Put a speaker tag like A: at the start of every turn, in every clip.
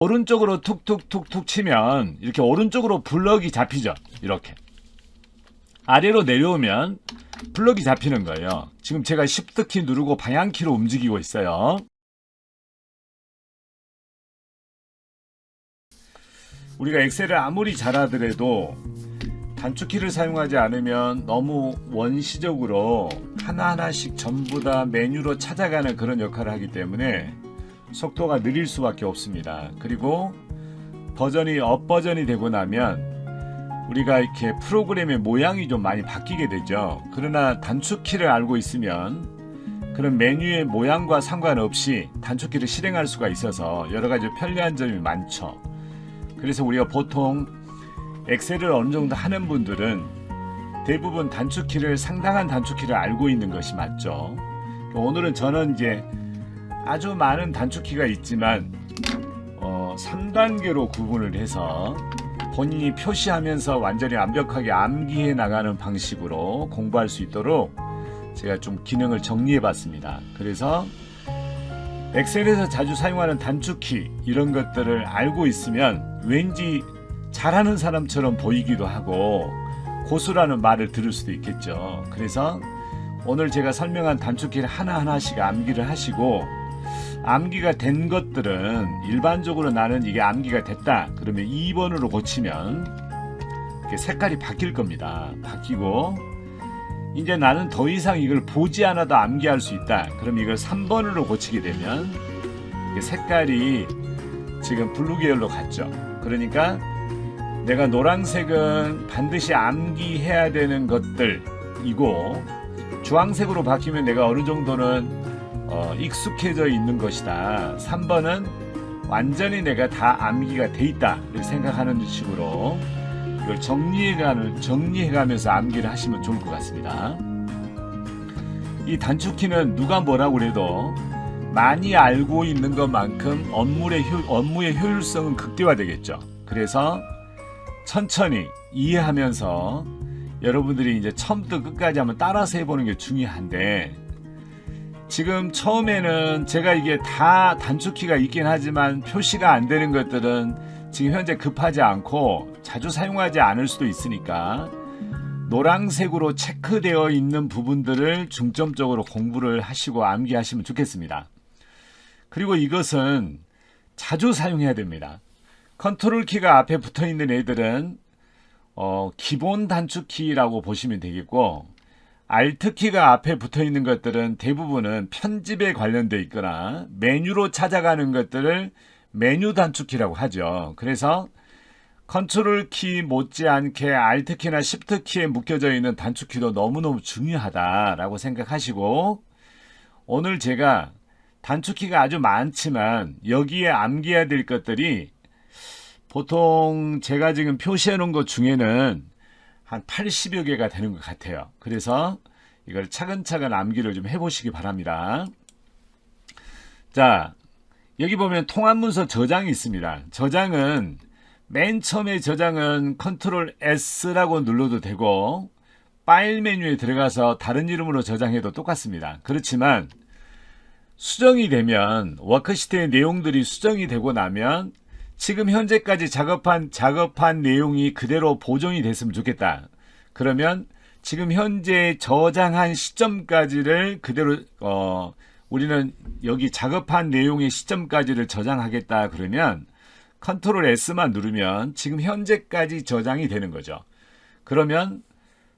A: 오른쪽으로 툭툭툭툭 치면 이렇게 오른쪽으로 블럭이 잡히죠. 이렇게 아래로 내려오면 블럭이 잡히는 거예요. 지금 제가 Shift 키 누르고 방향키로 움직이고 있어요. 우리가 엑셀을 아무리 잘하더라도 단축키를 사용하지 않으면 너무 원시적으로 하나하나씩 전부 다 메뉴로 찾아가는 그런 역할을 하기 때문에 속도가 느릴 수밖에 없습니다. 그리고 업 버전이 되고 나면 우리가 이렇게 프로그램의 모양이 좀 많이 바뀌게 되죠. 그러나 단축키를 알고 있으면 그런 메뉴의 모양과 상관없이 단축키를 실행할 수가 있어서 여러가지 편리한 점이 많죠. 그래서 우리가 보통 엑셀을 어느 정도 하는 분들은 대부분 단축키를 상당한 단축키를 알고 있는 것이 맞죠. 오늘은 저는 이제 아주 많은 단축키가 있지만 3단계로 구분을 해서 본인이 표시하면서 완전히 완벽하게 암기해 나가는 방식으로 공부할 수 있도록 제가 좀 기능을 정리해 봤습니다. 그래서 엑셀에서 자주 사용하는 단축키 이런 것들을 알고 있으면 왠지 잘하는 사람처럼 보이기도 하고 고수라는 말을 들을 수도 있겠죠. 그래서 오늘 제가 설명한 단축키를 하나하나씩 암기를 하시고 암기가 된 것들은 일반적으로 나는 이게 암기가 됐다 그러면 2번으로 고치면 이렇게 색깔이 바뀔 겁니다. 바뀌고 이제 나는 더 이상 이걸 보지 않아도 암기할 수 있다 그럼 이걸 3번으로 고치게 되면 색깔이 지금 블루 계열로 갔죠. 그러니까 내가 노란색은 반드시 암기해야 되는 것들이고 주황색으로 바뀌면 내가 어느 정도는 익숙해져 있는 것이다. 3번은 완전히 내가 다 암기가 돼 있다 이렇게 생각하는 식으로 이걸 정리해가면서 암기를 하시면 좋을 것 같습니다. 이 단축키는 누가 뭐라고 그래도 많이 알고 있는 것만큼 업무의 효율성은 극대화되겠죠. 그래서 천천히 이해하면서 여러분들이 이제 처음부터 끝까지 한번 따라서 해보는 게 중요한데 지금 처음에는 제가 이게 다 단축키가 있긴 하지만 표시가 안 되는 것들은 지금 현재 급하지 않고 자주 사용하지 않을 수도 있으니까 노란색으로 체크되어 있는 부분들을 중점적으로 공부를 하시고 암기하시면 좋겠습니다. 그리고 이것은 자주 사용해야 됩니다. 컨트롤 키가 앞에 붙어 있는 애들은 기본 단축키라고 보시면 되겠고 Alt 키가 앞에 붙어 있는 것들은 대부분은 편집에 관련되어 있거나 메뉴로 찾아가는 것들을 메뉴 단축키라고 하죠. 그래서 컨트롤 키 못지않게 Alt 키나 Shift 키에 묶여져 있는 단축키도 너무너무 중요하다라고 생각하시고 오늘 제가 단축키가 아주 많지만 여기에 암기해야 될 것들이 보통 제가 지금 표시해 놓은 것 중에는 한 80여 개가 되는 것 같아요. 그래서 이걸 차근차근 암기를 좀 해보시기 바랍니다. 자, 여기 보면 통합문서 저장이 있습니다. 저장은 맨 처음에 저장은 컨트롤 S라고 눌러도 되고 파일 메뉴에 들어가서 다른 이름으로 저장해도 똑같습니다. 그렇지만 수정이 되면 워크시트의 내용들이 수정이 되고 나면 지금 현재까지 작업한 내용이 그대로 보존이 됐으면 좋겠다. 그러면 지금 현재 저장한 시점까지를 그대로 우리는 여기 작업한 내용의 시점까지를 저장하겠다 그러면 컨트롤 S만 누르면 지금 현재까지 저장이 되는 거죠. 그러면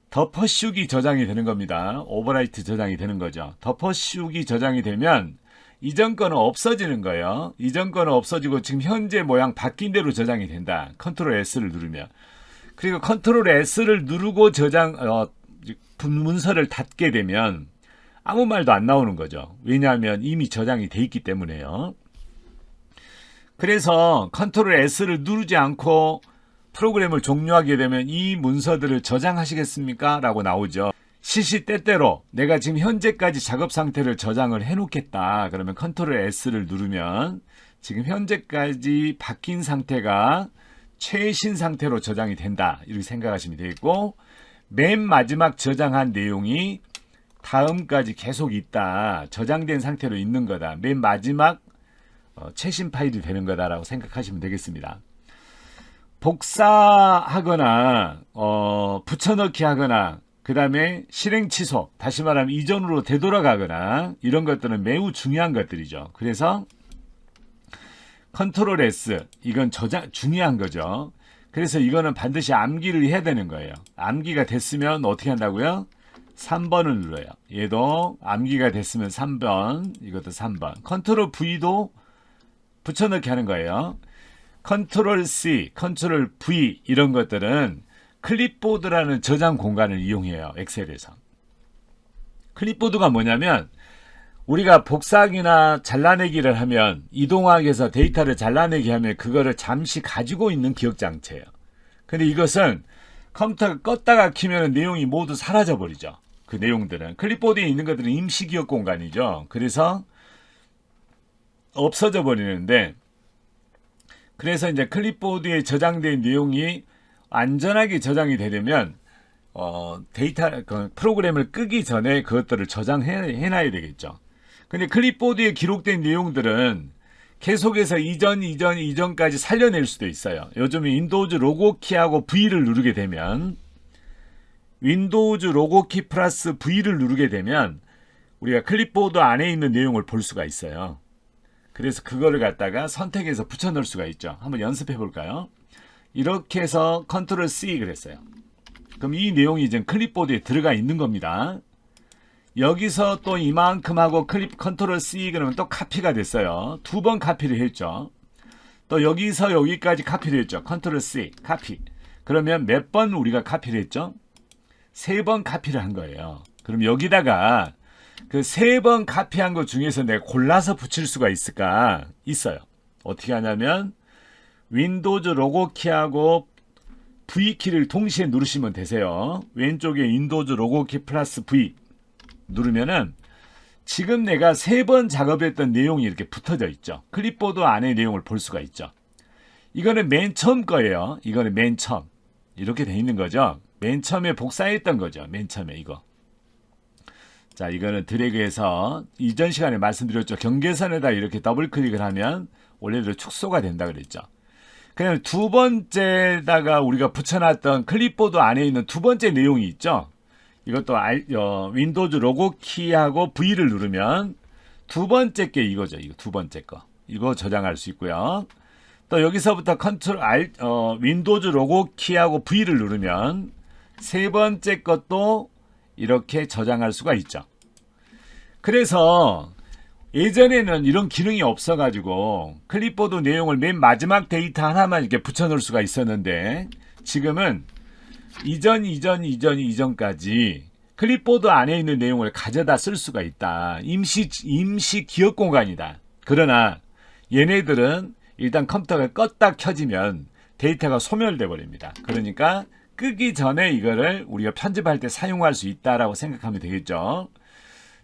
A: 덮어씌우기 저장이 되는 겁니다. 오버라이트 저장이 되는 거죠. 덮어씌우기 저장이 되면 이전 거는 없어지는 거예요. 이전 거는 없어지고 지금 현재 모양 바뀐 대로 저장이 된다. 컨트롤 S를 누르면. 그리고 컨트롤 S를 누르고 문서를 닫게 되면 아무 말도 안 나오는 거죠. 왜냐하면 이미 저장이 돼 있기 때문에요. 그래서 컨트롤 S를 누르지 않고 프로그램을 종료하게 되면 이 문서들을 저장하시겠습니까? 라고 나오죠. 시시때때로 내가 지금 현재까지 작업 상태를 저장을 해 놓겠다. 그러면 컨트롤 S를 누르면 지금 현재까지 바뀐 상태가 최신 상태로 저장이 된다. 이렇게 생각하시면 되겠고 맨 마지막 저장한 내용이 다음까지 계속 있다. 저장된 상태로 있는 거다. 맨 마지막 최신 파일이 되는 거다라고 생각하시면 되겠습니다. 복사하거나 붙여넣기 하거나 그 다음에 실행 취소, 다시 말하면 이전으로 되돌아가거나 이런 것들은 매우 중요한 것들이죠. 그래서 컨트롤 S, 이건 중요한 거죠. 그래서 이거는 반드시 암기를 해야 되는 거예요. 암기가 됐으면 어떻게 한다고요? 3번을 눌러요. 얘도 암기가 됐으면 3번, 이것도 3번. 컨트롤 V도 붙여넣기 하는 거예요. 컨트롤 C, 컨트롤 V 이런 것들은 클립보드라는 저장 공간을 이용해요. 엑셀에서. 클립보드가 뭐냐면 우리가 복사하기나 잘라내기를 하면, 이동하기 위해서 데이터를 잘라내기 하면 그거를 잠시 가지고 있는 기억장치예요. 근데 이것은 컴퓨터가 껐다가 키면 내용이 모두 사라져 버리죠. 그 내용들은 클립보드에 있는 것들은 임시 기억 공간이죠. 그래서 없어져 버리는데, 그래서 이제 클립보드에 저장된 내용이 안전하게 저장이 되려면 프로그램을 끄기 전에 그것들을 저장해놔야 되겠죠. 근데 클립보드에 기록된 내용들은 계속해서 이전까지 살려낼 수도 있어요. 요즘 윈도우즈 로고키하고 V를 누르게 되면, 윈도우즈 로고키 플러스 V를 누르게 되면 우리가 클립보드 안에 있는 내용을 볼 수가 있어요. 그래서 그거를 갖다가 선택해서 붙여넣을 수가 있죠. 한번 연습해 볼까요? 이렇게 해서 컨트롤 C 그랬어요. 그럼 이 내용이 이제 클립보드에 들어가 있는 겁니다. 여기서 또 이만큼 하고 컨트롤 C 그러면 또 카피가 됐어요. 2번 카피를 했죠. 또 여기서 여기까지 카피를 했죠. 컨트롤 C 카피. 그러면 몇 번 우리가 카피를 했죠? 3번 카피를 한 거예요. 그럼 여기다가 그 3번 카피한 것 중에서 내가 골라서 붙일 수가 있을까? 있어요. 어떻게 하냐면 윈도우즈 로고키하고 V키를 동시에 누르시면 되세요. 왼쪽에 윈도우즈 로고키 플러스 V 누르면은 지금 내가 3번 작업했던 내용이 이렇게 붙어져 있죠. 클립보드 안에 내용을 볼 수가 있죠. 이거는 맨 처음 거예요. 이거는 맨 처음. 이렇게 돼 있는 거죠. 맨 처음에 복사했던 거죠. 맨 처음에 이거. 자, 이거는 드래그해서 이전 시간에 말씀드렸죠. 경계선에다 이렇게 더블 클릭을 하면 원래대로 축소가 된다 그랬죠. 그냥 2번째다가 우리가 붙여놨던 클립보드 안에 있는 2번째 내용이 있죠. 이것도 윈도우즈 로고 키하고 V를 누르면 2번째 게 이거죠. 이거 2번째 거. 이거 저장할 수 있고요. 또 여기서부터 윈도우즈 로고 키하고 V를 누르면 3번째 것도 이렇게 저장할 수가 있죠. 그래서 예전에는 이런 기능이 없어가지고 클립보드 내용을 맨 마지막 데이터 하나만 이렇게 붙여놓을 수가 있었는데, 지금은 이전까지 클립보드 안에 있는 내용을 가져다 쓸 수가 있다. 임시 기억 공간이다. 그러나 얘네들은 일단 컴퓨터가 껐다 켜지면 데이터가 소멸돼 버립니다. 그러니까 끄기 전에 이거를 우리가 편집할 때 사용할 수 있다라고 생각하면 되겠죠.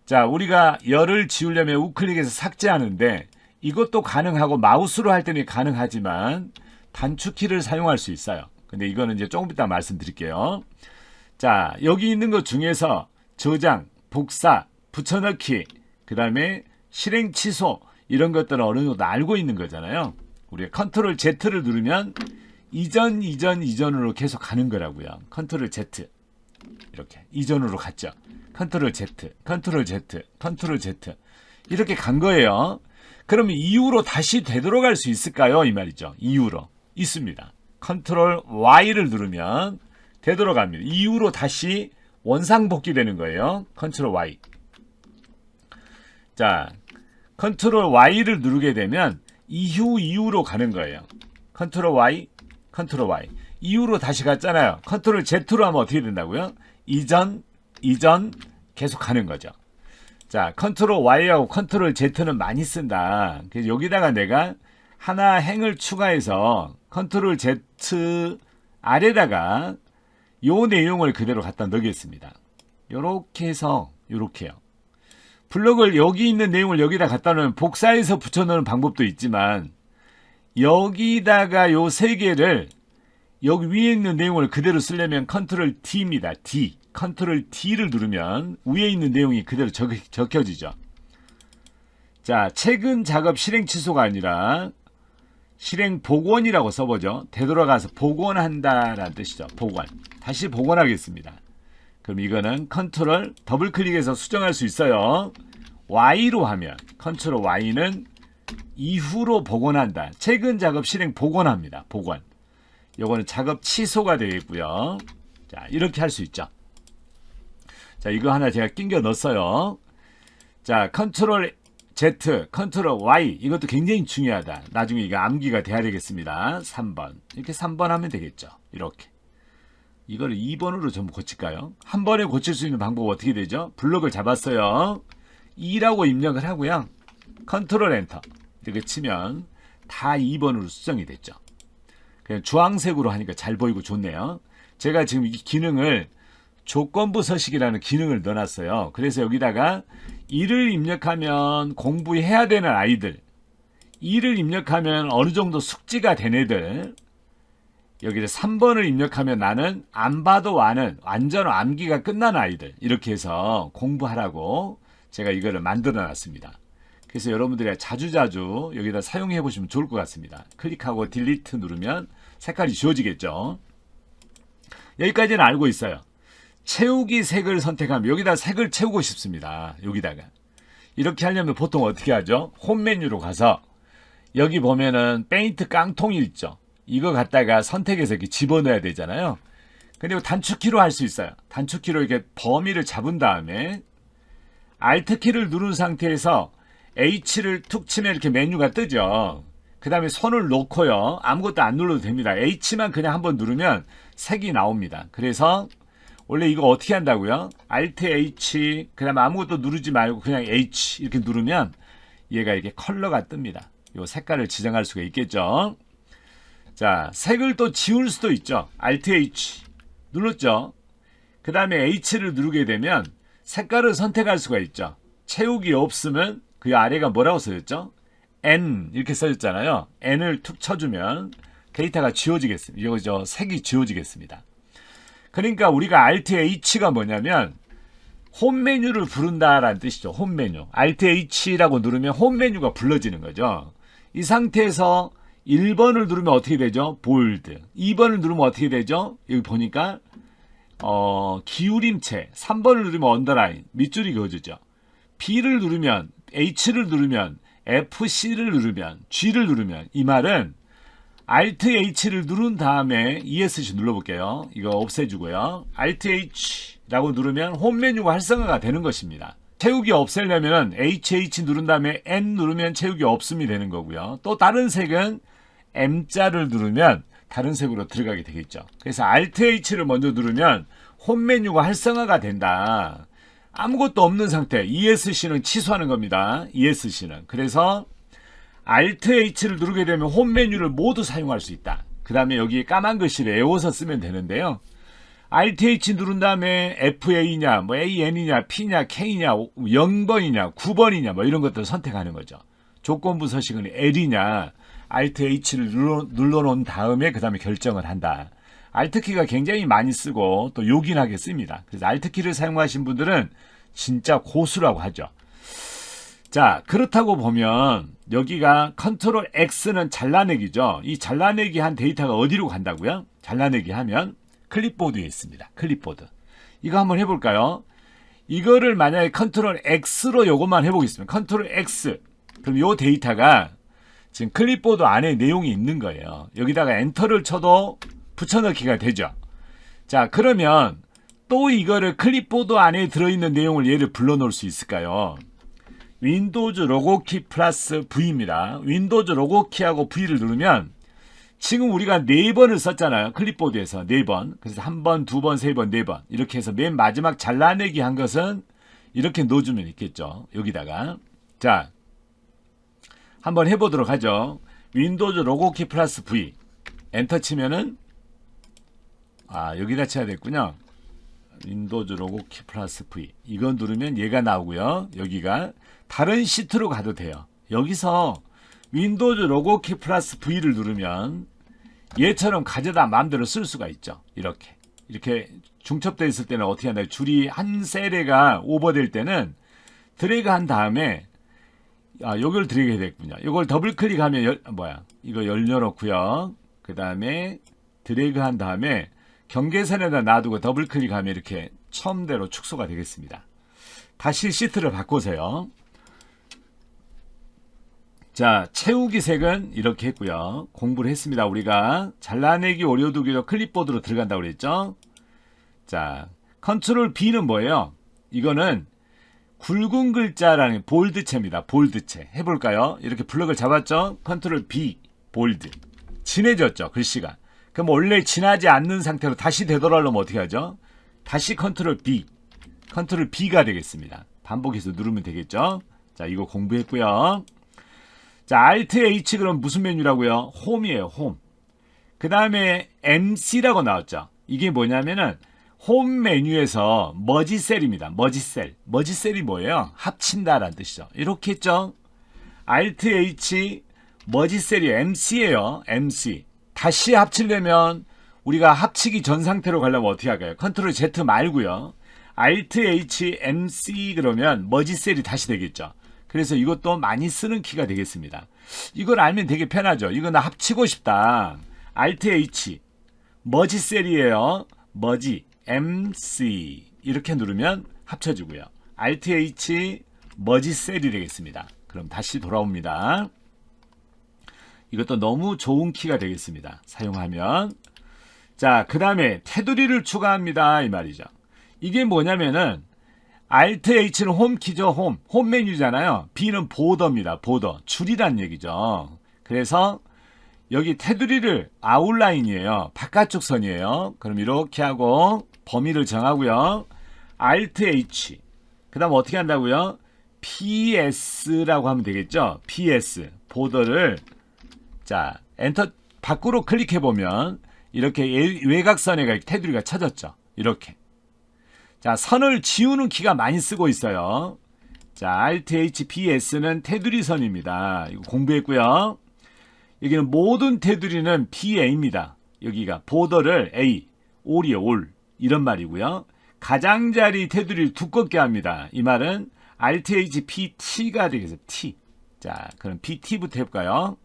A: 자, 우리가 열을 지우려면 우클릭해서 삭제하는데 이것도 가능하고 마우스로 할 때는 가능하지만 단축키를 사용할 수 있어요. 근데 이거는 이제 조금 이따 말씀드릴게요. 자, 여기 있는 것 중에서 저장, 복사, 붙여넣기, 그 다음에 실행 취소 이런 것들은 어느 정도 알고 있는 거잖아요. 우리가 컨트롤 Z를 누르면 이전으로 계속 가는 거라고요. 컨트롤 Z 이렇게 이전으로 갔죠. 컨트롤 Z, 컨트롤 Z, 컨트롤 Z 이렇게 간 거예요. 그러면 이후로 다시 되돌아갈 수 있을까요? 이 말이죠. 이후로 있습니다. 컨트롤 Y를 누르면 되돌아갑니다. 이후로 다시 원상복귀 되는 거예요. 컨트롤 Y. 자, 컨트롤 Y를 누르게 되면 이후로 가는 거예요. 컨트롤 Y, 컨트롤 Y. 이후로 다시 갔잖아요. 컨트롤 Z로 하면 어떻게 된다고요? 이전 계속 가는 거죠. 자, 컨트롤 Y하고 컨트롤 Z는 많이 쓴다. 그래서 여기다가 내가 하나 행을 추가해서 컨트롤 Z 아래다가 요 내용을 그대로 갖다 넣겠습니다. 요렇게 해서 요렇게요. 블록을 여기 있는 내용을 여기다 갖다 놓으면 복사해서 붙여넣는 방법도 있지만 여기다가 요 세 개를 여기 위에 있는 내용을 그대로 쓰려면 컨트롤 D입니다. D. 컨트롤 D를 누르면 위에 있는 내용이 그대로 적혀지죠. 자, 최근 작업 실행 취소가 아니라 실행 복원이라고 써보죠. 되돌아가서 복원한다라는 뜻이죠. 복원. 다시 복원하겠습니다. 그럼 이거는 컨트롤 더블 클릭해서 수정할 수 있어요. Y로 하면 컨트롤 Y는 이후로 복원한다. 최근 작업 실행 복원합니다. 복원. 요거는 작업 취소가 되겠고요. 자, 이렇게 할 수 있죠. 자, 이거 하나 제가 끼겨 넣었어요. 자, 컨트롤 Z, 컨트롤 Y 이것도 굉장히 중요하다. 나중에 이거 암기가 돼야 되겠습니다. 3번. 이렇게 3번 하면 되겠죠. 이렇게. 이거를 2번으로 전부 고칠까요? 한 번에 고칠 수 있는 방법 어떻게 되죠? 블록을 잡았어요. 2라고 입력을 하고요. 컨트롤 엔터. 이렇게 치면 다 2번으로 수정이 됐죠. 그냥 주황색으로 하니까 잘 보이고 좋네요. 제가 지금 이 기능을 조건부 서식이라는 기능을 넣어놨어요. 그래서 여기다가 1을 입력하면 공부해야 되는 아이들, 2를 입력하면 어느 정도 숙지가 된 애들, 여기서 3번을 입력하면 나는 안 봐도 아는 완전 암기가 끝난 아이들, 이렇게 해서 공부하라고 제가 이거를 만들어 놨습니다. 그래서 여러분들이 자주자주 여기다 사용해 보시면 좋을 것 같습니다. 클릭하고 딜리트 누르면 색깔이 지워지겠죠. 여기까지는 알고 있어요. 채우기 색을 선택하면 여기다 색을 채우고 싶습니다. 여기다가 이렇게 하려면 보통 어떻게 하죠? 홈 메뉴로 가서 여기 보면은 페인트 깡통이 있죠. 이거 갖다가 선택해서 이렇게 집어넣어야 되잖아요. 근데 이거 단축키로 할 수 있어요. 단축키로 이렇게 범위를 잡은 다음에 Alt키를 누른 상태에서 H를 툭 치면 이렇게 메뉴가 뜨죠. 그 다음에 손을 놓고요. 아무것도 안 눌러도 됩니다. H만 그냥 한번 누르면 색이 나옵니다. 그래서 원래 이거 어떻게 한다고요? Alt H, 그 다음에 아무것도 누르지 말고 그냥 H 이렇게 누르면 얘가 이렇게 컬러가 뜹니다. 요 색깔을 지정할 수가 있겠죠. 자, 색을 또 지울 수도 있죠. Alt H 눌렀죠. 그 다음에 H를 누르게 되면 색깔을 선택할 수가 있죠. 채우기 없으면 그 아래가 뭐라고 써졌죠? N 이렇게 써졌잖아요. N을 툭 쳐주면 데이터가 지워지겠습니다. 이거 색이 지워지겠습니다. 그러니까 우리가 Alt H가 뭐냐면 홈 메뉴를 부른다라는 뜻이죠. 홈 메뉴. Alt H라고 누르면 홈 메뉴가 불러지는 거죠. 이 상태에서 1번을 누르면 어떻게 되죠? 볼드. 2번을 누르면 어떻게 되죠? 여기 보니까 기울임체. 3번을 누르면 언더라인. 밑줄이 그어지죠. B를 누르면 H를 누르면 FC를 누르면 G를 누르면 이 말은 Alt H를 누른 다음에 ESC 눌러볼게요. 이거 없애주고요. Alt H라고 누르면 홈 메뉴가 활성화가 되는 것입니다. 채우기 없애려면 HH 누른 다음에 N 누르면 채우기 없음이 되는 거고요. 또 다른 색은 M자를 누르면 다른 색으로 들어가게 되겠죠. 그래서 Alt H를 먼저 누르면 홈 메뉴가 활성화가 된다. 아무것도 없는 상태, ESC는 취소하는 겁니다. ESC는. 그래서 Alt H를 누르게 되면 홈 메뉴를 모두 사용할 수 있다. 그 다음에 여기 까만 글씨를 외워서 쓰면 되는데요. Alt H 누른 다음에 FA냐, 뭐 AN이냐, P냐, K냐, 0번이냐, 9번이냐, 뭐 이런 것들을 선택하는 거죠. 조건부 서식은 L이냐, Alt H를 눌러놓은 다음에 그 다음에 결정을 한다. Alt키가 굉장히 많이 쓰고 또 요긴하게 씁니다. 그래서 Alt키를 사용하신 분들은 진짜 고수라고 하죠. 자, 그렇다고 보면 여기가 컨트롤 X는 잘라내기죠. 이 잘라내기 한 데이터가 어디로 간다고요? 잘라내기 하면 클립보드에 있습니다. 클립보드. 이거 한번 해볼까요? 이거를 만약에 컨트롤 X로 요것만 해보겠습니다. 컨트롤 X. 그럼 요 데이터가 지금 클립보드 안에 내용이 있는 거예요. 여기다가 엔터를 쳐도 붙여넣기가 되죠. 자, 그러면 또 이거를 클립보드 안에 들어있는 내용을 얘를 불러놓을 수 있을까요? 윈도우즈 로고키 플러스 V입니다. 윈도우즈 로고키하고 V를 누르면 지금 우리가 4번을 썼잖아요. 클립보드에서 4번. 그래서 1번, 2번, 3번, 4번. 이렇게 해서 맨 마지막 잘라내기 한 것은 이렇게 넣어주면 있겠죠. 여기다가. 자, 한번 해보도록 하죠. 윈도우즈 로고키 플러스 V. 엔터 치면은 여기다 쳐야 됐군요. 윈도우즈 로고키 플러스 V. 이거 누르면 얘가 나오고요. 여기가 다른 시트로 가도 돼요. 여기서 윈도우즈 로고키 플러스 V를 누르면 얘처럼 가져다 마음대로 쓸 수가 있죠. 이렇게 중첩되어 있을 때는 어떻게 한다. 줄이 한 셀에가 오버될 때는 드래그 한 다음에 요걸 드리게 됐군요. 요걸 더블 클릭하면 이거 열려놓고요. 그 다음에 드래그 한 다음에 경계선에다 놔두고 더블 클릭하면 이렇게 처음대로 축소가 되겠습니다. 다시 시트를 바꾸세요. 자, 채우기 색은 이렇게 했고요. 공부를 했습니다. 우리가 잘라내기 오려두기로 클립보드로 들어간다고 그랬죠. 자, 컨트롤 B는 뭐예요? 이거는 굵은 글자라는 볼드체입니다. 볼드체. 해볼까요? 이렇게 블럭을 잡았죠? 컨트롤 B, 볼드. 진해졌죠? 글씨가. 그럼 원래 진하지 않는 상태로 다시 되돌아오려면 어떻게 하죠? 다시 컨트롤 B. 컨트롤 B가 되겠습니다. 반복해서 누르면 되겠죠? 자, 이거 공부했고요. 자, Alt H 그럼 무슨 메뉴라고요? 홈이에요, 홈. 그 다음에 MC라고 나왔죠? 이게 뭐냐면은 홈 메뉴에서 머지셀입니다. 머지셀. 머지셀이 뭐예요? 합친다라는 뜻이죠. 이렇게 했죠? Alt H 머지셀이 MC예요. MC. 다시 합치려면 우리가 합치기 전 상태로 가려면 어떻게 할까요? 컨트롤 Z 말고요. Alt H MC 그러면 머지셀이 다시 되겠죠. 그래서 이것도 많이 쓰는 키가 되겠습니다. 이걸 알면 되게 편하죠. 이거 나 합치고 싶다. Alt H 머지셀이에요. 머지 MC 이렇게 누르면 합쳐지고요. Alt H 머지셀이 되겠습니다. 그럼 다시 돌아옵니다. 이것도 너무 좋은 키가 되겠습니다. 사용하면. 자, 그 다음에 테두리를 추가합니다. 이 말이죠. 이게 뭐냐면은 Alt H는 홈키죠. 홈 메뉴잖아요. B는 보더입니다. 보더. 줄이란 얘기죠. 그래서 여기 테두리를 아웃라인이에요. 바깥쪽 선이에요. 그럼 이렇게 하고 범위를 정하고요. Alt H. 그 다음 어떻게 한다고요? PS라고 하면 되겠죠. PS. 보더를 자, 엔터 밖으로 클릭해 보면 이렇게 외곽선에 테두리가 쳐졌죠. 이렇게. 자, 선을 지우는 키가 많이 쓰고 있어요. 자, Alt H PS는 테두리 선입니다. 이거 공부했고요. 여기는 모든 테두리는 PA입니다. 여기가 보더를 A, 올이에요, 올. 이런 말이고요. 가장자리 테두리를 두껍게 합니다. 이 말은 Alt H PT가 되겠어요. T. 자, 그럼 PT부터 해볼까요?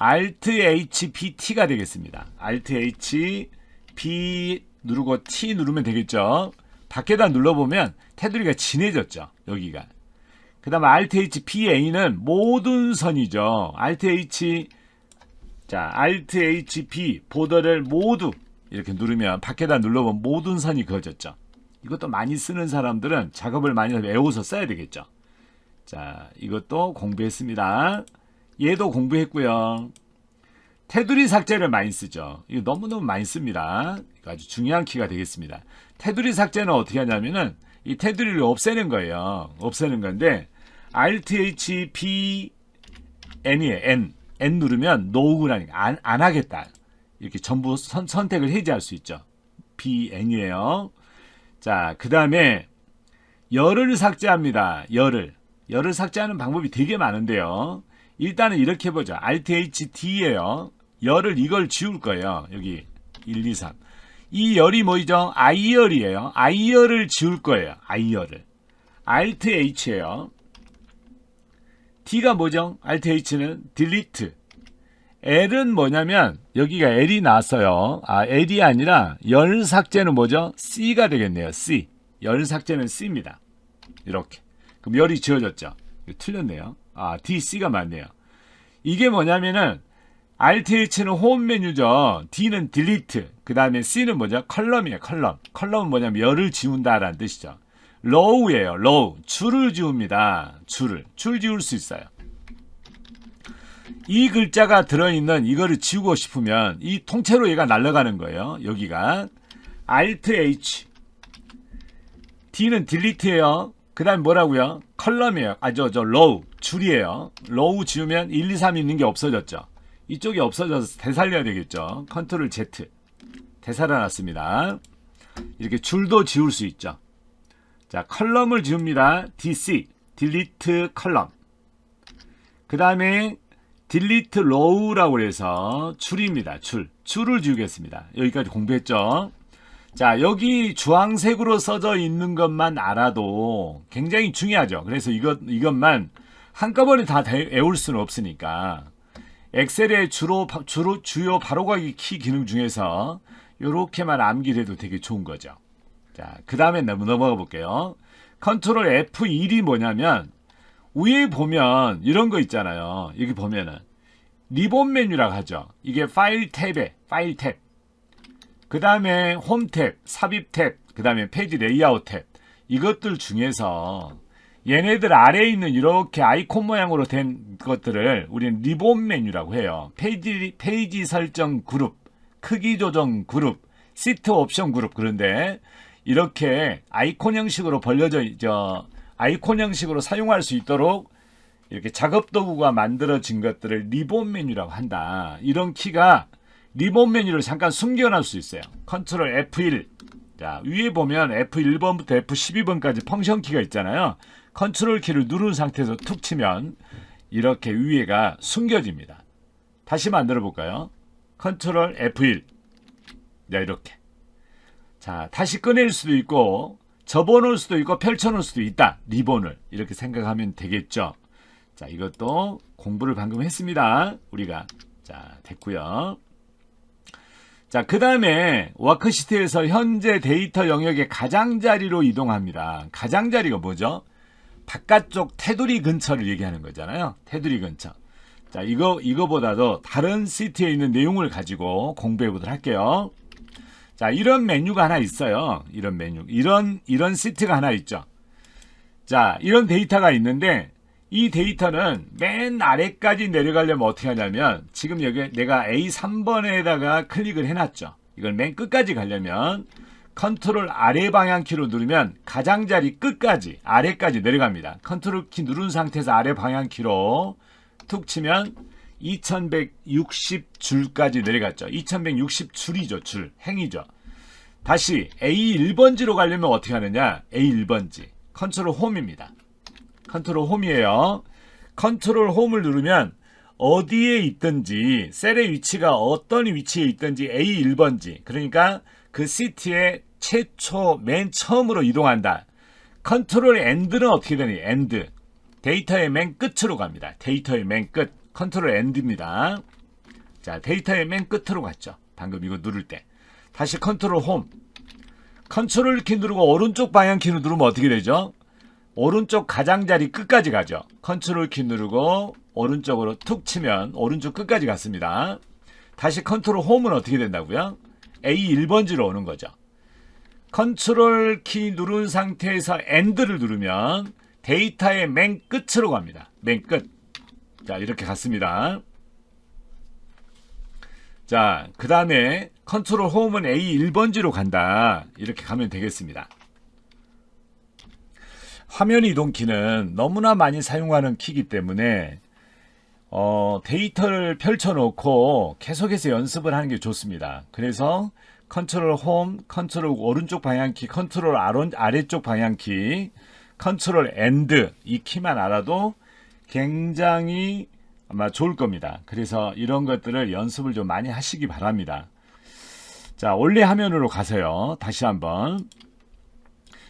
A: Alt H PT가 되겠습니다. Alt H P 누르고 T 누르면 되겠죠. 밖에다 눌러보면 테두리가 진해졌죠. 여기가. 그 다음에 Alt H PA는 모든 선이죠. Alt H 자, Alt H P 보더를 모두 이렇게 누르면 밖에다 눌러보면 모든 선이 그어졌죠. 이것도 많이 쓰는 사람들은 작업을 많이 외워서 써야 되겠죠. 자, 이것도 공부했습니다. 얘도 공부했고요. 테두리 삭제를 많이 쓰죠. 이거 너무너무 많이 씁니다. 이거 아주 중요한 키가 되겠습니다. 테두리 삭제는 어떻게 하냐면은 이 테두리를 없애는 거예요. 없애는 건데 Alt H P N이에요. N 누르면 노우라니까 안 하겠다. 이렇게 전부 선택을 해제할 수 있죠. P N이에요. 자, 그 다음에 열을 삭제합니다. 열을 삭제하는 방법이 되게 많은데요. 일단은 이렇게 해보죠. Alt H D예요. 열을 이걸 지울 거예요. 여기 1, 2, 3. 이 열이 뭐죠? I열이에요. I열을 지울 거예요. I열을. Alt H예요. D가 뭐죠? Alt H는 delete. L은 뭐냐면 여기가 L이 나왔어요. L이 아니라 열 삭제는 뭐죠? C가 되겠네요. C. 열 삭제는 C입니다. 이렇게. 그럼 열이 지워졌죠. 이거 틀렸네요. DC가 맞네요. 이게 뭐냐면은 Alt H는 홈 메뉴죠. D는 delete. 그 다음에 C는 뭐죠? 컬럼이에요. 컬럼은 뭐냐면 열을 지운다라는 뜻이죠. low예요. low. 줄을 지웁니다. 줄 지울 수 있어요. 이 글자가 들어있는 이거를 지우고 싶으면 이 통째로 얘가 날아가는 거예요. 여기가 Alt H. D는 delete예요. 그 다음에 뭐라고요? 컬럼이에요. low. 줄이에요. low 지우면 1, 2, 3 있는 게 없어졌죠. 이쪽이 없어져서 되살려야 되겠죠. 컨트롤 Z. 되살아났습니다. 이렇게 줄도 지울 수 있죠. 자, 컬럼을 지웁니다. DC. delete 컬럼. 그 다음에 delete row라고 해서 줄입니다. 줄을 지우겠습니다. 여기까지 공부했죠. 자, 여기 주황색으로 써져 있는 것만 알아도 굉장히 중요하죠. 그래서 이것만 한꺼번에 다 외울 수는 없으니까 엑셀의 주요 바로가기 키 기능 중에서 이렇게만 암기를 해도 되게 좋은 거죠. 자, 그 다음에 넘어가 볼게요. 컨트롤 F1이 뭐냐면 위에 보면 이런 거 있잖아요. 여기 보면은 리본 메뉴라고 하죠. 이게 파일 탭에 파일 탭, 그 다음에 홈 탭, 삽입 탭, 그 다음에 페이지 레이아웃 탭, 이것들 중에서 얘네들 아래에 있는 이렇게 아이콘 모양으로 된 것들을 우리는 리본 메뉴라고 해요. 페이지 설정 그룹, 크기 조정 그룹, 시트 옵션 그룹. 그런데 이렇게 아이콘 형식으로 아이콘 형식으로 사용할 수 있도록 이렇게 작업 도구가 만들어진 것들을 리본 메뉴라고 한다. 이런 키가 리본 메뉴를 잠깐 숨겨놓을 수 있어요. 컨트롤 F1. 자, 위에 보면 F1번부터 F12번까지 펑션 키가 있잖아요. 컨트롤 키를 누른 상태에서 툭 치면 이렇게 위에가 숨겨집니다. 다시 만들어 볼까요? 컨트롤 F1. 자, 이렇게. 자, 다시 꺼낼 수도 있고 접어놓을 수도 있고 펼쳐놓을 수도 있다. 리본을 이렇게 생각하면 되겠죠. 자, 이것도 공부를 방금 했습니다. 우리가. 자, 됐고요. 자, 그 다음에 워크시트에서 현재 데이터 영역의 가장자리로 이동합니다. 가장자리가 뭐죠? 바깥쪽 테두리 근처를 얘기하는 거잖아요. 테두리 근처. 자, 이거보다도 다른 시트에 있는 내용을 가지고 공부해 보도록 할게요. 자, 이런 메뉴가 하나 있어요. 이런 메뉴. 이런 시트가 하나 있죠. 자, 이런 데이터가 있는데 이 데이터는 맨 아래까지 내려가려면 어떻게 하냐면 지금 여기 내가 A3번에다가 클릭을 해놨죠. 이걸 맨 끝까지 가려면 컨트롤 아래 방향키로 누르면 가장자리 끝까지 아래까지 내려갑니다. 컨트롤 키 누른 상태에서 아래 방향키로 툭 치면 2160줄까지 내려갔죠. 2160줄이죠. 줄. 행이죠. 다시 A1번지로 가려면 어떻게 하느냐. A1번지. 컨트롤 홈입니다. 컨트롤 홈이에요. 컨트롤 홈을 누르면 어디에 있든지 셀의 위치가 어떤 위치에 있든지 A1번지. 그러니까 그 시트의 최초 맨 처음으로 이동한다. 컨트롤 엔드는 어떻게 되니? 엔드. 데이터의 맨 끝으로 갑니다. 데이터의 맨 끝. 컨트롤 엔드입니다. 자, 데이터의 맨 끝으로 갔죠. 방금 이거 누를 때. 다시 컨트롤 홈. 컨트롤 키 누르고 오른쪽 방향 키를 누르면 어떻게 되죠? 오른쪽 가장자리 끝까지 가죠. 컨트롤 키 누르고 오른쪽으로 툭 치면 오른쪽 끝까지 갔습니다. 다시 컨트롤 홈은 어떻게 된다고요? A1번지로 오는 거죠. 컨트롤 키 누른 상태에서 엔드를 누르면 데이터의 맨 끝으로 갑니다. 맨 끝. 자, 이렇게 갔습니다. 자, 그 다음에 컨트롤 홈은 A1번지로 간다. 이렇게 가면 되겠습니다. 화면 이동 키는 너무나 많이 사용하는 키이기 때문에 데이터를 펼쳐놓고 계속해서 연습을 하는 게 좋습니다. 그래서 컨트롤 홈, 컨트롤 오른쪽 방향키, 컨트롤 아래쪽 방향키, 컨트롤 엔드 이 키만 알아도 굉장히 아마 좋을 겁니다. 그래서 이런 것들을 연습을 좀 많이 하시기 바랍니다. 자, 원래 화면으로 가세요. 다시 한번.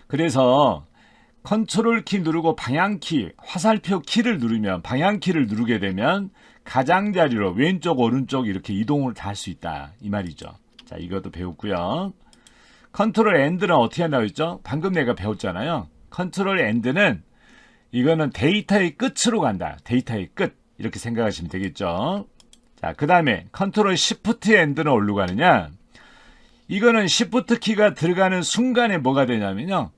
A: 그래서 컨트롤 키 누르고 방향키, 화살표 키를 누르면 방향키를 누르게 되면 가장자리로 왼쪽 오른쪽 이렇게 이동을 다 할 수 있다. 이 말이죠. 자, 이것도 배웠고요. 컨트롤 엔드는 어떻게 한다고 했죠? 방금 내가 배웠잖아요. 컨트롤 엔드는 이거는 데이터의 끝으로 간다. 데이터의 끝. 이렇게 생각하시면 되겠죠. 자, 그 다음에 컨트롤 시프트 엔드는 어디로 가느냐? 이거는 시프트 키가 들어가는 순간에 뭐가 되냐면요.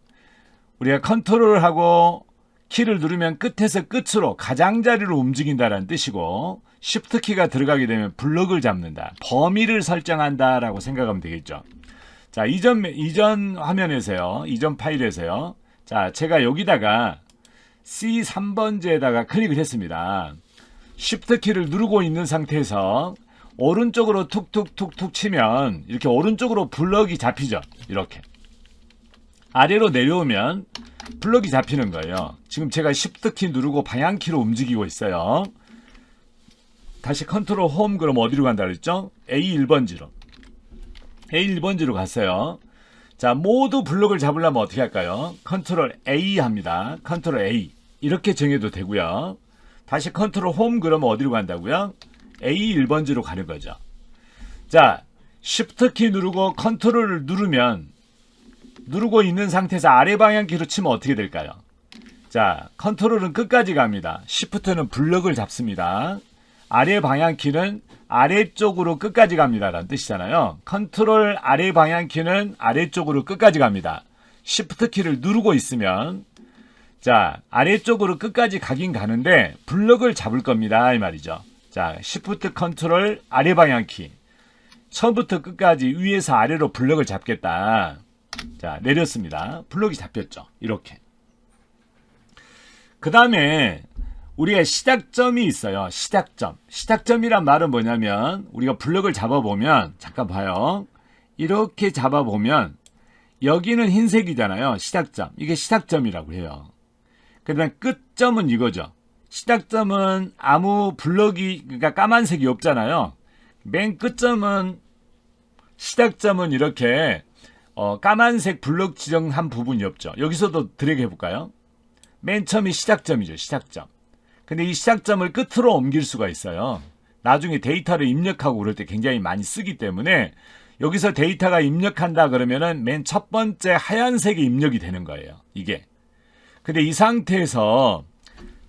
A: 우리가 컨트롤하고 키를 누르면 끝에서 끝으로 가장자리로 움직인다는 뜻이고 시프트 키가 들어가게 되면 블럭을 잡는다. 범위를 설정한다라고 생각하면 되겠죠. 자, 이전 화면에서요. 이전 파일에서요. 자, 제가 여기다가 C3번지에다가 클릭을 했습니다. Shift 키를 누르고 있는 상태에서 오른쪽으로 툭툭툭툭 치면 이렇게 오른쪽으로 블럭이 잡히죠. 이렇게. 아래로 내려오면 블럭이 잡히는 거예요. 지금 제가 Shift 키 누르고 방향키로 움직이고 있어요. 다시 컨트롤 홈 그럼 어디로 간다 그랬죠? A1번지로. A1번지로 갔어요. 자, 모두 블럭을 잡으려면 어떻게 할까요? 컨트롤 A 합니다. 컨트롤 A. 이렇게 정해도 되고요. 다시 컨트롤 홈 그러면 어디로 간다고요? A1번지로 가는 거죠. 자, Shift 키 누르고 컨트롤을 누르고 있는 상태에서 아래 방향키로 치면 어떻게 될까요? 자, 컨트롤은 끝까지 갑니다. Shift는 블럭을 잡습니다. 아래 방향키는 아래쪽으로 끝까지 갑니다 라는 뜻이잖아요. 컨트롤 아래 방향키는 아래쪽으로 끝까지 갑니다. Shift 키를 누르고 있으면 자, 아래쪽으로 끝까지 가긴 가는데 블럭을 잡을 겁니다 이 말이죠. 자, Shift 컨트롤 아래 방향키 처음부터 끝까지 위에서 아래로 블럭을 잡겠다. 자, 내렸습니다. 블럭이 잡혔죠. 이렇게. 그 다음에 우리가 시작점이 있어요. 시작점. 시작점이란 말은 뭐냐면 우리가 블럭을 잡아보면 잠깐 봐요. 이렇게 잡아보면 여기는 흰색이잖아요. 시작점. 이게 시작점이라고 해요. 그 다음에 끝점은 이거죠. 시작점은 아무 블럭이 그러니까 까만색이 없잖아요. 맨 끝점은 시작점은 이렇게 까만색 블럭 지정한 부분이 없죠. 여기서도 드래그 해볼까요? 맨 처음이 시작점이죠. 시작점. 근데 이 시작점을 끝으로 옮길 수가 있어요. 나중에 데이터를 입력하고 그럴 때 굉장히 많이 쓰기 때문에 여기서 데이터가 입력한다 그러면은 맨 첫 번째 하얀색이 입력이 되는 거예요. 이게. 근데 이 상태에서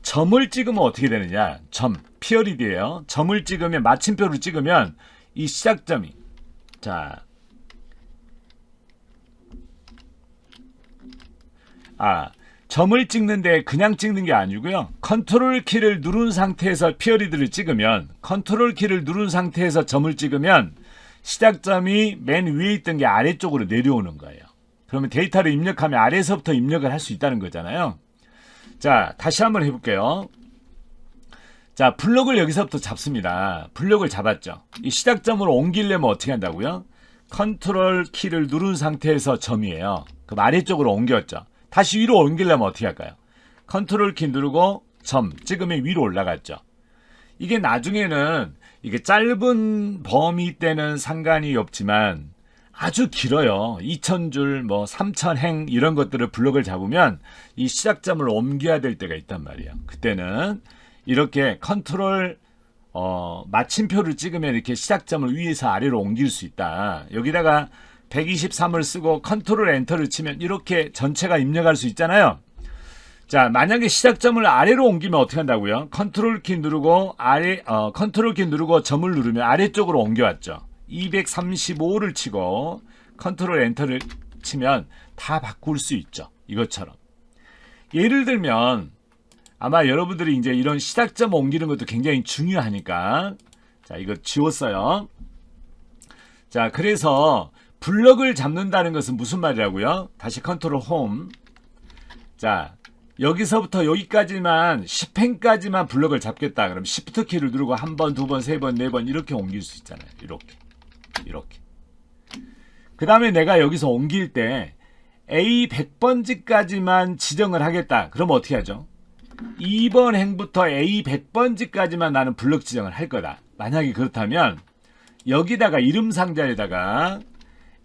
A: 점을 찍으면 어떻게 되느냐? 점. 피어리드예요. 점을 찍으면 마침표를 찍으면 이 시작점이 자. 점을 찍는데 그냥 찍는 게 아니고요. 컨트롤 키를 누른 상태에서 피어리드를 찍으면 컨트롤 키를 누른 상태에서 점을 찍으면 시작점이 맨 위에 있던 게 아래쪽으로 내려오는 거예요. 그러면 데이터를 입력하면 아래에서부터 입력을 할 수 있다는 거잖아요. 자, 다시 한번 해볼게요. 자, 블럭을 여기서부터 잡습니다. 블럭을 잡았죠. 이 시작점으로 옮기려면 어떻게 한다고요? 컨트롤 키를 누른 상태에서 점이에요. 그럼 아래쪽으로 옮겼죠. 다시 위로 옮기려면 어떻게 할까요? 컨트롤 키 누르고 점 찍으면 위로 올라갔죠. 이게 나중에는 이게 짧은 범위 때는 상관이 없지만 아주 길어요. 2000줄, 3000행 이런 것들을 블럭을 잡으면 이 시작점을 옮겨야 될 때가 있단 말이에요. 그때는 이렇게 컨트롤 마침표를 찍으면 이렇게 시작점을 위에서 아래로 옮길 수 있다. 여기다가 123을 쓰고 컨트롤 엔터를 치면 이렇게 전체가 입력할 수 있잖아요. 자, 만약에 시작점을 아래로 옮기면 어떻게 한다고요? 컨트롤 키 누르고 컨트롤 키 누르고 점을 누르면 아래쪽으로 옮겨왔죠. 235를 치고 컨트롤 엔터를 치면 다 바꿀 수 있죠. 이것처럼. 예를 들면 아마 여러분들이 이제 이런 시작점 옮기는 것도 굉장히 중요하니까 자, 이거 지웠어요. 자, 그래서 블럭을 잡는다는 것은 무슨 말이라고요? 다시 컨트롤 홈. 자, 여기서부터 여기까지만 10행까지만 블럭을 잡겠다. 그럼 Shift 키를 누르고 한 번, 두 번, 세 번, 네 번 이렇게 옮길 수 있잖아요. 이렇게. 그 다음에 내가 여기서 옮길 때 A 100번지까지만 지정을 하겠다. 그럼 어떻게 하죠? 2번 행부터 A 100번지까지만 나는 블럭 지정을 할 거다. 만약에 그렇다면 여기다가 이름 상자에다가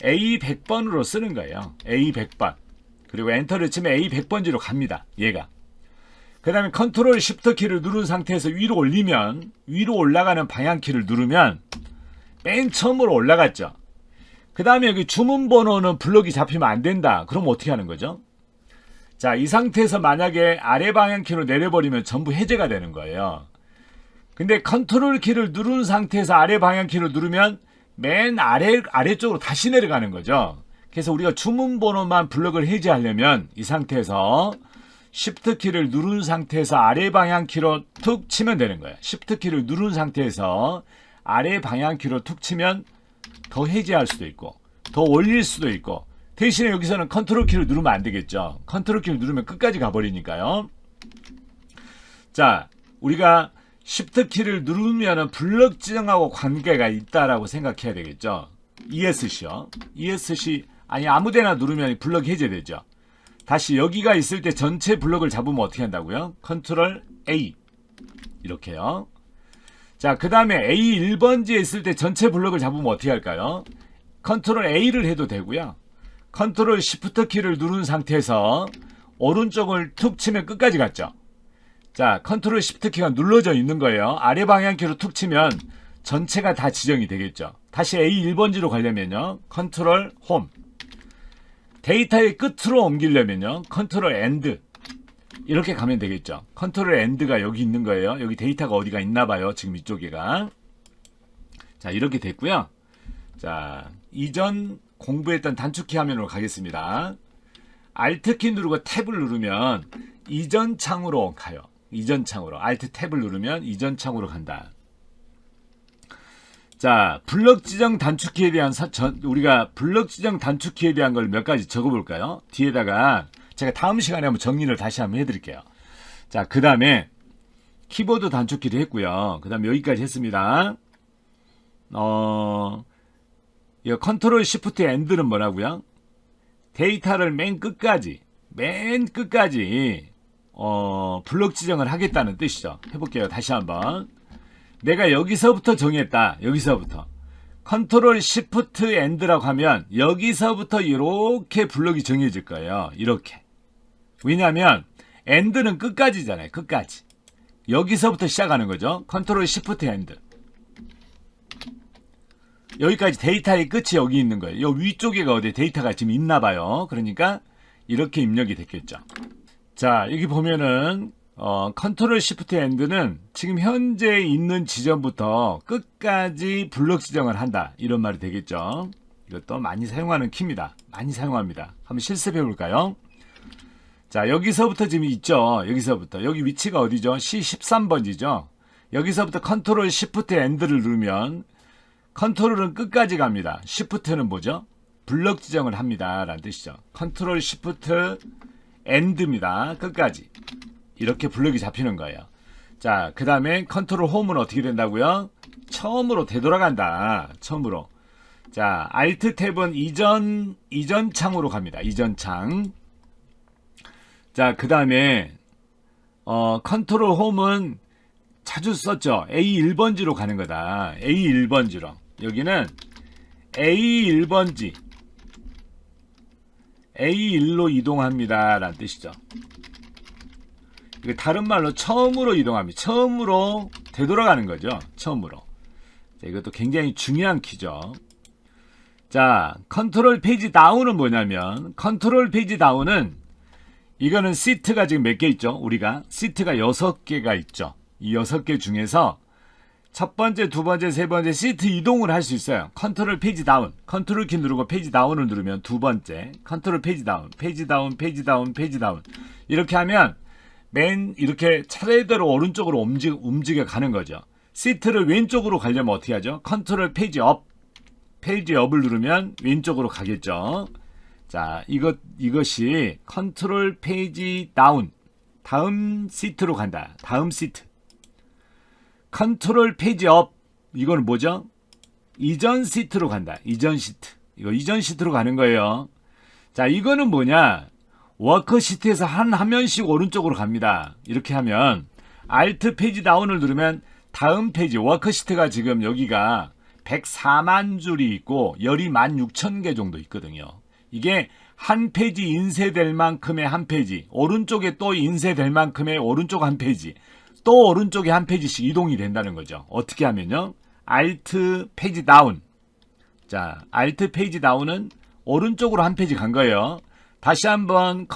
A: A 100번으로 쓰는 거예요. A 100번. 그리고 엔터를 치면 A 100번지로 갑니다. 얘가. 그 다음에 컨트롤 Shift 키를 누른 상태에서 위로 올리면 위로 올라가는 방향키를 누르면 맨 처음으로 올라갔죠. 그 다음에 여기 주문 번호는 블럭이 잡히면 안 된다. 그럼 어떻게 하는 거죠? 자, 이 상태에서 만약에 아래 방향키로 내려버리면 전부 해제가 되는 거예요. 근데 컨트롤 키를 누른 상태에서 아래 방향키를 누르면 맨 아래쪽으로 다시 내려가는 거죠. 그래서 우리가 주문 번호만 블럭을 해제하려면 이 상태에서 Shift 키를 누른 상태에서 아래 방향키로 툭 치면 되는 거예요. Shift 키를 누른 상태에서 아래 방향키로 툭 치면 더 해제할 수도 있고 더 올릴 수도 있고 대신에 여기서는 컨트롤 키를 누르면 안 되겠죠. 컨트롤 키를 누르면 끝까지 가버리니까요. 자, 우리가 Shift 키를 누르면 블럭 지정하고 관계가 있다라고 생각해야 되겠죠. ESC요. ESC 아니 아무데나 누르면 블럭이 해제되죠. 다시 여기가 있을 때 전체 블럭을 잡으면 어떻게 한다고요? 컨트롤 A 이렇게요. 자, 그 다음에 A 1번지에 있을 때 전체 블럭을 잡으면 어떻게 할까요? 컨트롤 A를 해도 되고요. 컨트롤 Shift 키를 누른 상태에서 오른쪽을 툭 치면 끝까지 갔죠. 자, 컨트롤 시프트 키가 눌러져 있는 거예요. 아래 방향키로 툭 치면 전체가 다 지정이 되겠죠. 다시 A1번지로 가려면요. 컨트롤 홈. 데이터의 끝으로 옮기려면요. 컨트롤 엔드. 이렇게 가면 되겠죠. 컨트롤 엔드가 여기 있는 거예요. 여기 데이터가 어디가 있나 봐요. 지금 이쪽에가. 자, 이렇게 됐고요. 자, 이전 공부했던 단축키 화면으로 가겠습니다. Alt키 누르고 탭을 누르면 이전 창으로 가요. 이전 창으로. Alt 탭을 누르면 이전 창으로 간다. 자, 블럭 지정 단축키에 대한 우리가 블럭 지정 단축키에 대한 걸 몇 가지 적어볼까요? 뒤에다가 제가 다음 시간에 한번 정리를 다시 한번 해드릴게요. 자, 그 다음에 키보드 단축키도 했고요. 그 다음에 여기까지 했습니다. 이거 컨트롤 시프트 엔드는 뭐라고요? 데이터를 맨 끝까지 블럭 지정을 하겠다는 뜻이죠. 해볼게요. 다시 한번. 내가 여기서부터 정했다. 여기서부터. 컨트롤 시프트 엔드라고 하면 여기서부터 이렇게 블럭이 정해질 거예요. 이렇게. 왜냐하면 엔드는 끝까지잖아요. 끝까지. 여기서부터 시작하는 거죠. 컨트롤 시프트 엔드. 여기까지 데이터의 끝이 여기 있는 거예요. 여 위쪽에가 어디 데이터가 지금 있나 봐요. 그러니까 이렇게 입력이 됐겠죠. 자, 여기 보면은 컨트롤 시프트 엔드는 지금 현재 있는 지점부터 끝까지 블럭 지정을 한다. 이런 말이 되겠죠. 이것도 많이 사용하는 키입니다. 많이 사용합니다. 한번 실습해 볼까요? 자, 여기서부터 지금 있죠. 여기서부터. 여기 위치가 어디죠? C13번지죠. 여기서부터 컨트롤 시프트 엔드를 누르면 컨트롤은 끝까지 갑니다. 시프트는 뭐죠? 블럭 지정을 합니다. 라는 뜻이죠. 컨트롤 시프트 엔드입니다. 끝까지. 이렇게 블럭이 잡히는 거예요. 자, 그 다음에 컨트롤 홈은 어떻게 된다고요? 처음으로 되돌아간다. 처음으로. 자, Alt 탭은 이전 창으로 갑니다. 이전 창. 자, 그 다음에 컨트롤 홈은 자주 썼죠. A1번지로 가는 거다. A1번지로. 여기는 A1번지. A1로 이동합니다. 라는 뜻이죠. 다른 말로 처음으로 이동합니다. 처음으로 되돌아가는 거죠. 처음으로. 자, 이것도 굉장히 중요한 키죠. 자, 컨트롤 페이지 다운은 뭐냐면 컨트롤 페이지 다운은 이거는 시트가 지금 몇 개 있죠? 우리가 시트가 6개가 있죠. 이 6개 중에서 첫 번째, 두 번째, 세 번째 시트 이동을 할 수 있어요. 컨트롤 페이지 다운. 컨트롤 키 누르고 페이지 다운을 누르면 두 번째. 컨트롤 페이지 다운. 페이지 다운, 페이지 다운, 페이지 다운. 이렇게 하면 맨 이렇게 차례대로 오른쪽으로 움직여 가는 거죠. 시트를 왼쪽으로 가려면 어떻게 하죠? 컨트롤 페이지 업. 페이지 업을 누르면 왼쪽으로 가겠죠. 자, 이것이 컨트롤 페이지 다운. 다음 시트로 간다. 다음 시트. 컨트롤 페이지 업. 이거는 뭐죠? 이전 시트로 간다. 이전 시트. 이거 이전 시트로 가는 거예요. 자, 이거는 뭐냐? 워커 시트에서 한 화면씩 오른쪽으로 갑니다. 이렇게 하면 Alt 페이지 다운을 누르면 다음 페이지 워커 시트가 지금 여기가 104만 줄이 있고 열이 16,000개 정도 있거든요. 이게 한 페이지 인쇄될 만큼의 한 페이지, 오른쪽에 또 인쇄될 만큼의 오른쪽 한 페이지, 또 오른쪽에 한 페이지씩 이동이 된다는 거죠. 어떻게 하면요? Alt 페이지 다운. 자, Alt 페이지 다운은 오른쪽으로 한 페이지 간 거예요. 다시 한번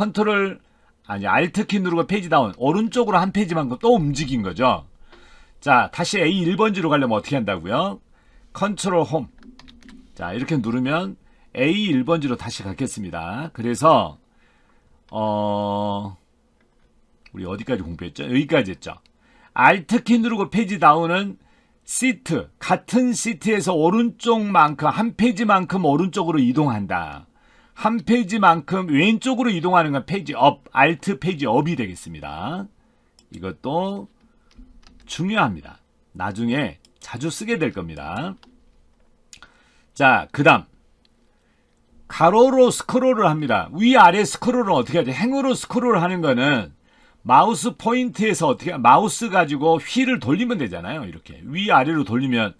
A: Alt 키 누르고 페이지 다운. 오른쪽으로 한 페이지만큼 또 움직인 거죠. 자, 다시 A1번지로 가려면 어떻게 한다고요? 컨트롤 홈. 자, 이렇게 누르면 A1번지로 다시 가겠습니다. 그래서 우리 어디까지 공부했죠? 여기까지 했죠. Alt 키 누르고 페이지 다운은 시트, 같은 시트에서 오른쪽만큼 한 페이지만큼 오른쪽으로 이동한다. 한 페이지만큼 왼쪽으로 이동하는 건 페이지 업, Alt 페이지 업이 되겠습니다. 이것도 중요합니다. 나중에 자주 쓰게 될 겁니다. 자, 그 다음 가로로 스크롤을 합니다. 위아래 스크롤은 어떻게 하죠? 행으로 스크롤을 하는 거는 마우스 포인트에서 어떻게 마우스 가지고 휠을 돌리면 되잖아요. 이렇게 위아래로 돌리면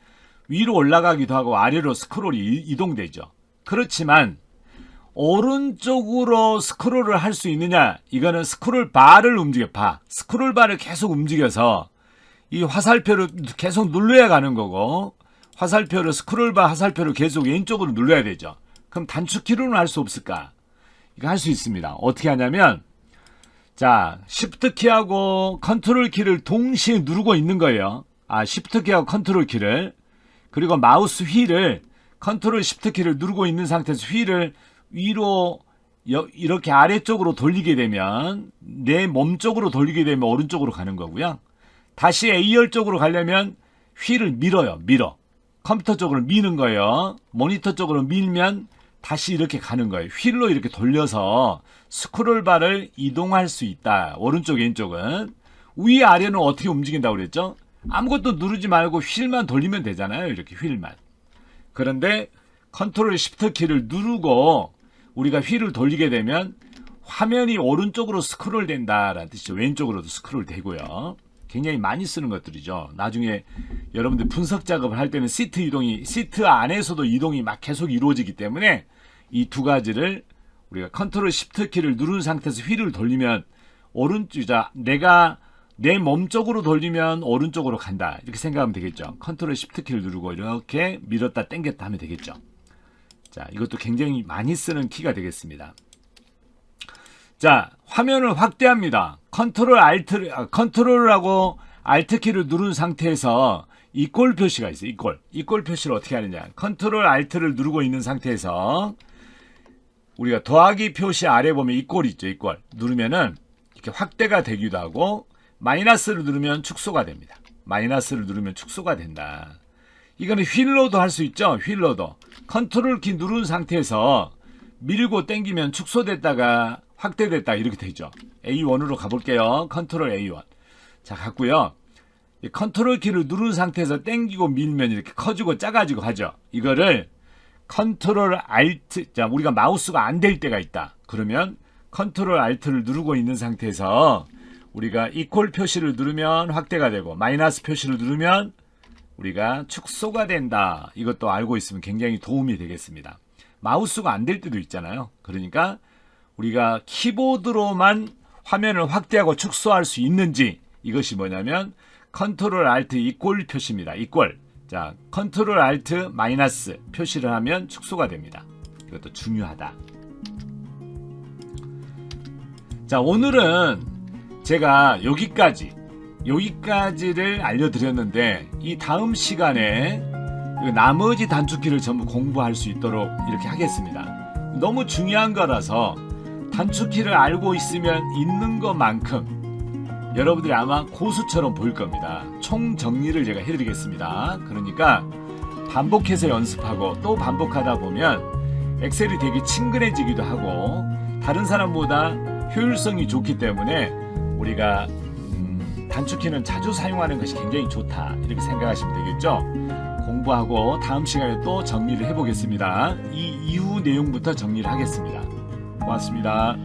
A: 위로 올라가기도 하고 아래로 스크롤이 이동되죠. 그렇지만 오른쪽으로 스크롤을 할 수 있느냐? 이거는 스크롤 바를 스크롤 바를 계속 움직여서 이 화살표를 계속 눌러야 가는 거고, 화살표를 스크롤바 화살표를 계속 왼쪽으로 눌러야 되죠. 그럼 단축키로는 할 수 없을까? 이거 할 수 있습니다. 어떻게 하냐면, 자, Shift 키하고 컨트롤 키를 동시에 누르고 있는 거예요. Shift 키하고 컨트롤 키를, 그리고 마우스 휠을 컨트롤 Shift 키를 누르고 있는 상태에서 휠을 위로 이렇게 아래쪽으로 돌리게 되면, 내 몸 쪽으로 돌리게 되면 오른쪽으로 가는 거고요. 다시 A열 쪽으로 가려면 휠을 밀어. 컴퓨터 쪽으로 미는 거예요. 모니터 쪽으로 밀면 다시 이렇게 가는 거예요. 휠로 이렇게 돌려서 스크롤바를 이동할 수 있다. 오른쪽, 왼쪽은. 위아래는 어떻게 움직인다고 그랬죠? 아무것도 누르지 말고 휠만 돌리면 되잖아요. 이렇게 휠만. 그런데 컨트롤 Shift 키를 누르고 우리가 휠을 돌리게 되면 화면이 오른쪽으로 스크롤 된다라는 뜻이죠. 왼쪽으로도 스크롤 되고요. 굉장히 많이 쓰는 것들이죠. 나중에 여러분들 분석 작업을 할 때는 시트 안에서도 이동이 막 계속 이루어지기 때문에 이 두 가지를 우리가 컨트롤 Shift 키를 누른 상태에서 휠을 돌리면 내가 내 몸 쪽으로 돌리면 오른쪽으로 간다. 이렇게 생각하면 되겠죠. 컨트롤 Shift 키를 누르고 이렇게 밀었다 당겼다 하면 되겠죠. 자, 이것도 굉장히 많이 쓰는 키가 되겠습니다. 자, 화면을 확대합니다. 컨트롤하고 Alt 키를 누른 상태에서 이꼴 표시가 있어요. 이꼴 표시를 어떻게 하느냐. 컨트롤 Alt를 누르고 있는 상태에서 우리가 더하기 표시 아래 보면 이꼴 있죠. 이꼴 누르면은 이렇게 확대가 되기도 하고, 마이너스를 누르면 축소가 됩니다. 마이너스를 누르면 축소가 된다. 이거는 휠로도 할 수 있죠. 휠로도 컨트롤 키 누른 상태에서 밀고 당기면 축소됐다가 확대됐다 이렇게 되죠. A1으로 가볼게요. 컨트롤 A1. 자, 갔고요. 컨트롤 키를 누른 상태에서 당기고 밀면 이렇게 커지고 작아지고 하죠. 이거를 컨트롤 Alt, 자, 우리가 마우스가 안 될 때가 있다. 그러면 컨트롤 Alt를 누르고 있는 상태에서 우리가 이퀄 표시를 누르면 확대가 되고, 마이너스 표시를 누르면 우리가 축소가 된다. 이것도 알고 있으면 굉장히 도움이 되겠습니다. 마우스가 안 될 때도 있잖아요. 그러니까 우리가 키보드로만 화면을 확대하고 축소할 수 있는지, 이것이 뭐냐면 컨트롤 Alt 이꼴 표시입니다. 이꼴. 자, 컨트롤 Alt 마이너스 표시를 하면 축소가 됩니다. 이것도 중요하다. 자, 오늘은 제가 여기까지를 알려드렸는데, 이 다음 시간에 나머지 단축키를 전부 공부할 수 있도록 이렇게 하겠습니다. 너무 중요한 거라서 단축키를 알고 있으면 있는 것만큼 여러분들이 아마 고수처럼 보일 겁니다. 총 정리를 제가 해드리겠습니다. 그러니까 반복해서 연습하고 또 반복하다 보면 엑셀이 되게 친근해지기도 하고, 다른 사람보다 효율성이 좋기 때문에 우리가 단축키는 자주 사용하는 것이 굉장히 좋다, 이렇게 생각하시면 되겠죠. 공부하고 다음 시간에 또 정리를 해보겠습니다. 이 이후 내용부터 정리를 하겠습니다. 고맙습니다.